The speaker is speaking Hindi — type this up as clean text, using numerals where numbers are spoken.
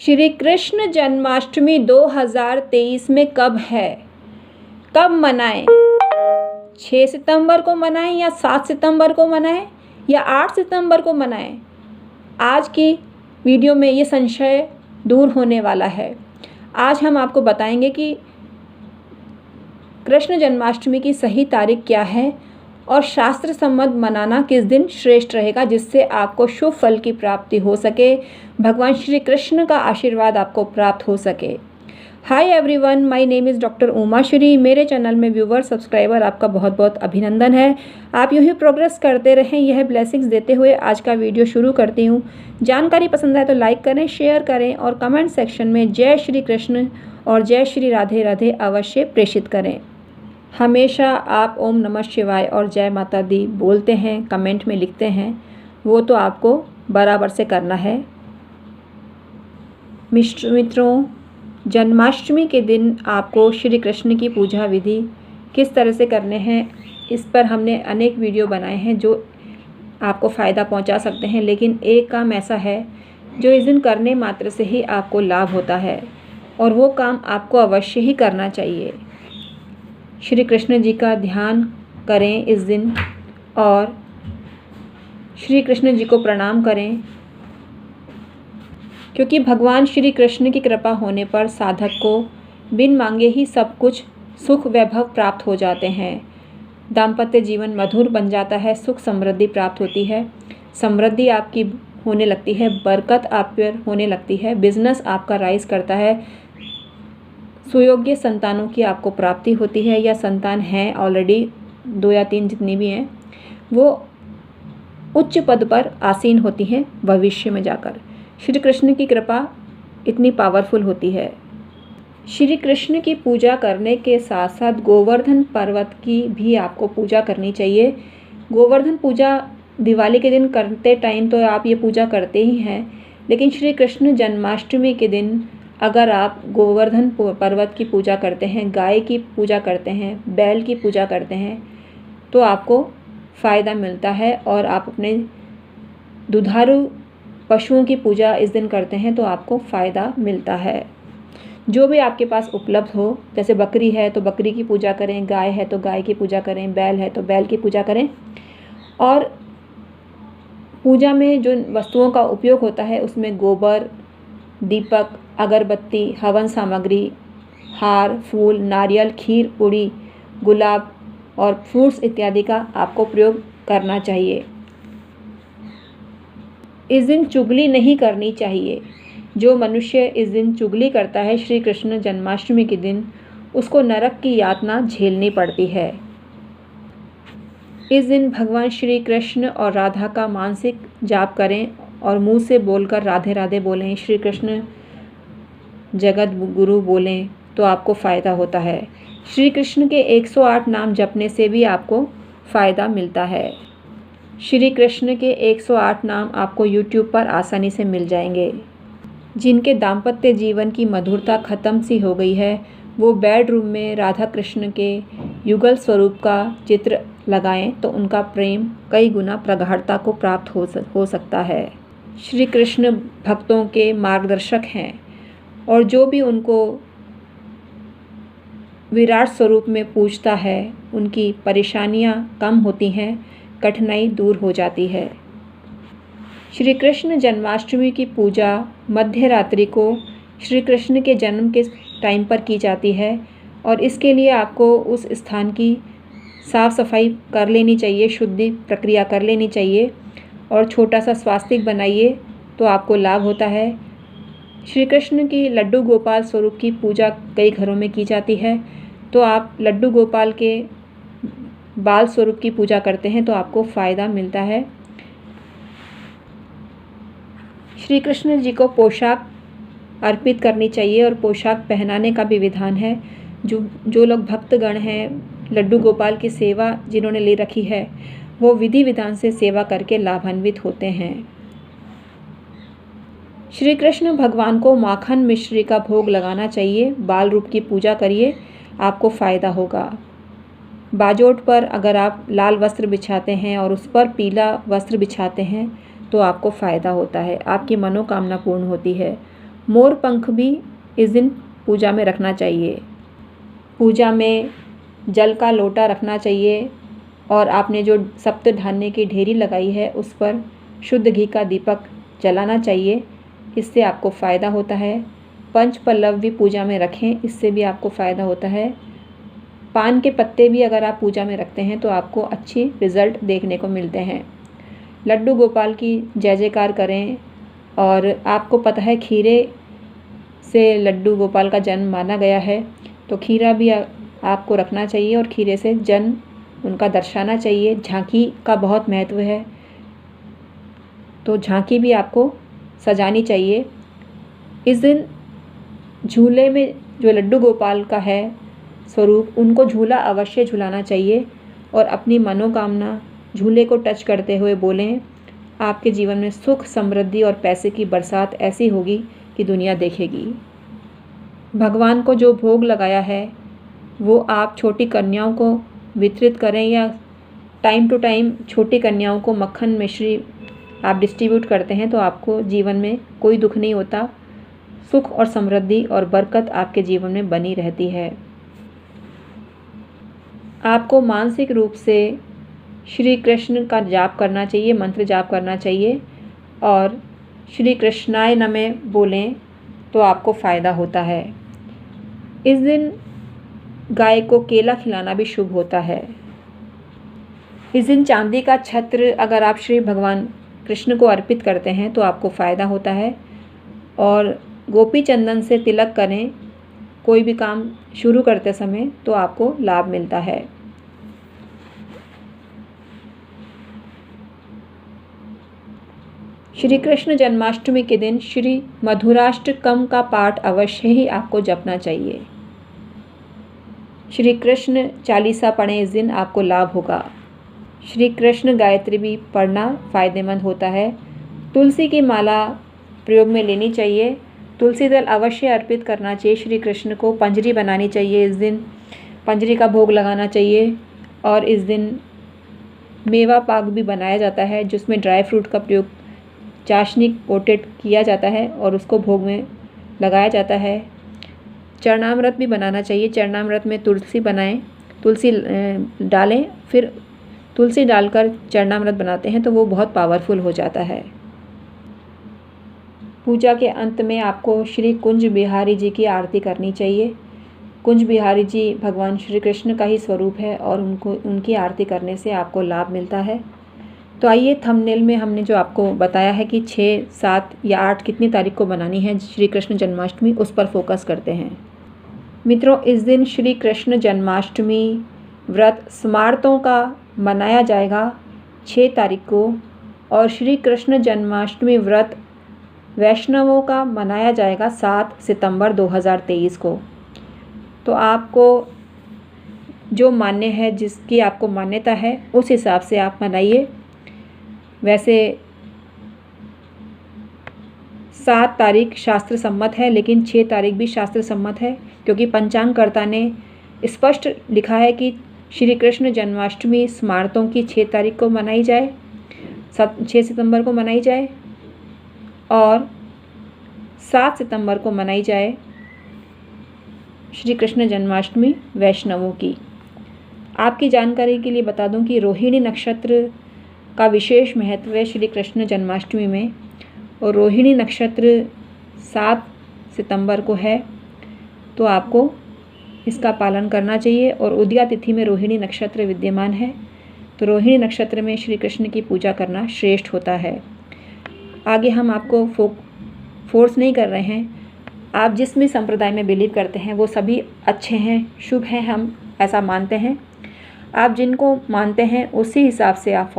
श्री कृष्ण जन्माष्टमी 2023 में कब है, कब मनाएं? 6 सितंबर को मनाएं या 7 सितंबर को मनाएं या 8 सितंबर को मनाएं? आज की वीडियो में ये संशय दूर होने वाला है। आज हम आपको बताएंगे कि कृष्ण जन्माष्टमी की सही तारीख क्या है और शास्त्र सम्मत मनाना किस दिन श्रेष्ठ रहेगा, जिससे आपको शुभ फल की प्राप्ति हो सके, भगवान श्री कृष्ण का आशीर्वाद आपको प्राप्त हो सके। Hi everyone, my name is doctor Uma Shri. मेरे चैनल में व्यूवर सब्सक्राइबर आपका बहुत बहुत अभिनंदन है। आप यूँ ही प्रोग्रेस करते रहें, यह ब्लेसिंग्स देते हुए आज का वीडियो शुरू करती हूँ। जानकारी पसंद आए तो लाइक करें, शेयर करें और कमेंट सेक्शन में जय श्री कृष्ण और जय श्री राधे राधे अवश्य प्रेषित करें। हमेशा आप ओम नमः शिवाय और जय माता दी बोलते हैं, कमेंट में लिखते हैं, वो तो आपको बराबर से करना है। मित्रों, जन्माष्टमी के दिन आपको श्री कृष्ण की पूजा विधि किस तरह से करने हैं, इस पर हमने अनेक वीडियो बनाए हैं जो आपको फ़ायदा पहुंचा सकते हैं। लेकिन एक काम ऐसा है जो इस दिन करने मात्र से ही आपको लाभ होता है और वो काम आपको अवश्य ही करना चाहिए। श्री कृष्ण जी का ध्यान करें इस दिन और श्री कृष्ण जी को प्रणाम करें, क्योंकि भगवान श्री कृष्ण की कृपा होने पर साधक को बिन मांगे ही सब कुछ सुख वैभव प्राप्त हो जाते हैं। दाम्पत्य जीवन मधुर बन जाता है, सुख समृद्धि प्राप्त होती है, समृद्धि आपकी होने लगती है, बरकत आप पर होने लगती है, बिजनेस आपका राइज करता है, सुयोग्य संतानों की आपको प्राप्ति होती है या संतान हैं ऑलरेडी 2 या 3 जितनी भी हैं, वो उच्च पद पर आसीन होती हैं भविष्य में जाकर। श्री कृष्ण की कृपा इतनी पावरफुल होती है। श्री कृष्ण की पूजा करने के साथ साथ गोवर्धन पर्वत की भी आपको पूजा करनी चाहिए। गोवर्धन पूजा दिवाली के दिन करते टाइम तो आप ये पूजा करते ही हैं, लेकिन श्री कृष्ण जन्माष्टमी के दिन अगर आप गोवर्धन पर्वत की पूजा करते हैं, गाय की पूजा करते हैं, बैल की पूजा करते हैं, तो आपको फ़ायदा मिलता है। और आप अपने दुधारू पशुओं की पूजा इस दिन करते हैं तो आपको फ़ायदा मिलता है। जो भी आपके पास उपलब्ध हो, जैसे बकरी है तो बकरी की पूजा करें, गाय है तो गाय की पूजा करें, बैल है तो बैल की पूजा करें। और पूजा में जो वस्तुओं का उपयोग होता है उसमें गोबर, दीपक, अगरबत्ती, हवन सामग्री, हार, फूल, नारियल, खीर, पूड़ी, गुलाब और फ्रूट्स इत्यादि का आपको प्रयोग करना चाहिए। इस दिन चुगली नहीं करनी चाहिए। जो मनुष्य इस दिन चुगली करता है श्री कृष्ण जन्माष्टमी के दिन, उसको नरक की यातना झेलनी पड़ती है। इस दिन भगवान श्री कृष्ण और राधा का मानसिक जाप करें और मुंह से बोलकर राधे राधे बोलें, श्री कृष्ण जगत गुरु बोलें तो आपको फ़ायदा होता है। श्री कृष्ण के 108 नाम जपने से भी आपको फ़ायदा मिलता है। श्री कृष्ण के 108 नाम आपको YouTube पर आसानी से मिल जाएंगे। जिनके दाम्पत्य जीवन की मधुरता ख़त्म सी हो गई है, वो बेडरूम में राधा कृष्ण के युगल स्वरूप का चित्र लगाएं तो उनका प्रेम कई गुना प्रगाढ़ता को प्राप्त हो सकता है। श्री कृष्ण भक्तों के मार्गदर्शक हैं और जो भी उनको विराट स्वरूप में पूजता है, उनकी परेशानियां कम होती हैं, कठिनाई दूर हो जाती है। श्री कृष्ण जन्माष्टमी की पूजा मध्य रात्रि को श्री कृष्ण के जन्म के टाइम पर की जाती है और इसके लिए आपको उस स्थान की साफ़ सफाई कर लेनी चाहिए, शुद्धि प्रक्रिया कर लेनी चाहिए और छोटा सा स्वास्तिक बनाइए तो आपको लाभ होता है। श्री कृष्ण की लड्डू गोपाल स्वरूप की पूजा कई घरों में की जाती है, तो आप लड्डू गोपाल के बाल स्वरूप की पूजा करते हैं तो आपको फ़ायदा मिलता है। श्री कृष्ण जी को पोशाक अर्पित करनी चाहिए और पोशाक पहनाने का भी विधान है। जो लोग भक्तगण हैं, लड्डू गोपाल की सेवा जिन्होंने ले रखी है, वो विधि विधान से सेवा करके लाभान्वित होते हैं। श्री कृष्ण भगवान को माखन मिश्री का भोग लगाना चाहिए। बाल रूप की पूजा करिए, आपको फ़ायदा होगा। बाजोट पर अगर आप लाल वस्त्र बिछाते हैं और उस पर पीला वस्त्र बिछाते हैं तो आपको फ़ायदा होता है, आपकी मनोकामना पूर्ण होती है। मोर पंख भी इस दिन पूजा में रखना चाहिए। पूजा में जल का लोटा रखना चाहिए और आपने जो सप्त धान्य की ढेरी लगाई है उस पर शुद्ध घी का दीपक जलाना चाहिए। इससे आपको फ़ायदा होता है। पंच पल्लव भी पूजा में रखें, इससे भी आपको फ़ायदा होता है। पान के पत्ते भी अगर आप पूजा में रखते हैं तो आपको अच्छी रिज़ल्ट देखने को मिलते हैं। लड्डू गोपाल की जय जयकार करें। और आपको पता है खीरे से लड्डू गोपाल का जन्म माना गया है, तो खीरा भी आपको रखना चाहिए और खीरे से जन्म उनका दर्शाना चाहिए। झांकी का बहुत महत्व है, तो झांकी भी आपको सजानी चाहिए। इस दिन झूले में जो लड्डू गोपाल का है स्वरूप, उनको झूला अवश्य झुलाना चाहिए और अपनी मनोकामना झूले को टच करते हुए बोलें, आपके जीवन में सुख, समृद्धि और पैसे की बरसात ऐसी होगी कि दुनिया देखेगी। भगवान को जो भोग लगाया है वो आप छोटी कन्याओं को वितरित करें या टाइम टू टाइम छोटी कन्याओं को मक्खन मिश्री आप डिस्ट्रीब्यूट करते हैं तो आपको जीवन में कोई दुख नहीं होता। सुख और समृद्धि और बरकत आपके जीवन में बनी रहती है। आपको मानसिक रूप से श्री कृष्ण का जाप करना चाहिए, मंत्र जाप करना चाहिए और श्री कृष्णाय नमः बोलें तो आपको फ़ायदा होता है। इस दिन गाय को केला खिलाना भी शुभ होता है। इस दिन चांदी का छत्र अगर आप श्री भगवान कृष्ण को अर्पित करते हैं तो आपको फ़ायदा होता है। और गोपी चंदन से तिलक करें कोई भी काम शुरू करते समय तो आपको लाभ मिलता है। श्री कृष्ण जन्माष्टमी के दिन श्री मधुराष्टकम का पाठ अवश्य ही आपको जपना चाहिए। श्री कृष्ण चालीसा पढ़ें, इस दिन आपको लाभ होगा। श्री कृष्ण गायत्री भी पढ़ना फ़ायदेमंद होता है। तुलसी की माला प्रयोग में लेनी चाहिए। तुलसी दल अवश्य अर्पित करना चाहिए श्री कृष्ण को। पंजरी बनानी चाहिए, इस दिन पंजरी का भोग लगाना चाहिए। और इस दिन मेवा पाक भी बनाया जाता है जिसमें ड्राई फ्रूट का प्रयोग चाशनी कोटेड किया जाता है और उसको भोग में लगाया जाता है। चरणामृत भी बनाना चाहिए। चरणामृत में तुलसी बनाएं, तुलसी डालें, फिर तुलसी डालकर चरणामृत बनाते हैं तो वो बहुत पावरफुल हो जाता है। पूजा के अंत में आपको श्री कुंज बिहारी जी की आरती करनी चाहिए। कुंज बिहारी जी भगवान श्री कृष्ण का ही स्वरूप है और उनकी आरती करने से आपको लाभ मिलता है। तो आइए थंबनेल में हमने जो आपको बताया है कि 6, 7 या 8 कितनी तारीख को बनानी है श्री कृष्ण जन्माष्टमी, उस पर फोकस करते हैं। मित्रों, इस दिन श्री कृष्ण जन्माष्टमी व्रत स्मार्तों का मनाया जाएगा 6 तारीख को और श्री कृष्ण जन्माष्टमी व्रत वैष्णवों का मनाया जाएगा 7 सितंबर 2023 को। तो आपको जो मान्य है, जिसकी आपको मान्यता है, उस हिसाब से आप मनाइए। वैसे 7 तारीख शास्त्र सम्मत है, लेकिन 6 तारीख भी शास्त्र सम्मत है क्योंकि पंचांगकर्ता ने स्पष्ट लिखा है कि श्री कृष्ण जन्माष्टमी स्मार्तों की 6 तारीख को मनाई जाए, 6 सितंबर को मनाई जाए और 7 सितंबर को मनाई जाए श्री कृष्ण जन्माष्टमी वैष्णवों की। आपकी जानकारी के लिए बता दूं कि रोहिणी नक्षत्र का विशेष महत्व है श्री कृष्ण जन्माष्टमी में और रोहिणी नक्षत्र 7 सितंबर को है, तो आपको इसका पालन करना चाहिए। और उदया तिथि में रोहिणी नक्षत्र विद्यमान है, तो रोहिणी नक्षत्र में श्री कृष्ण की पूजा करना श्रेष्ठ होता है। आगे हम आपको फोर्स नहीं कर रहे हैं। आप जिस भी संप्रदाय में बिलीव करते हैं वो सभी अच्छे हैं, शुभ हैं, हम ऐसा मानते हैं। आप जिनको मानते हैं उसी हिसाब से आप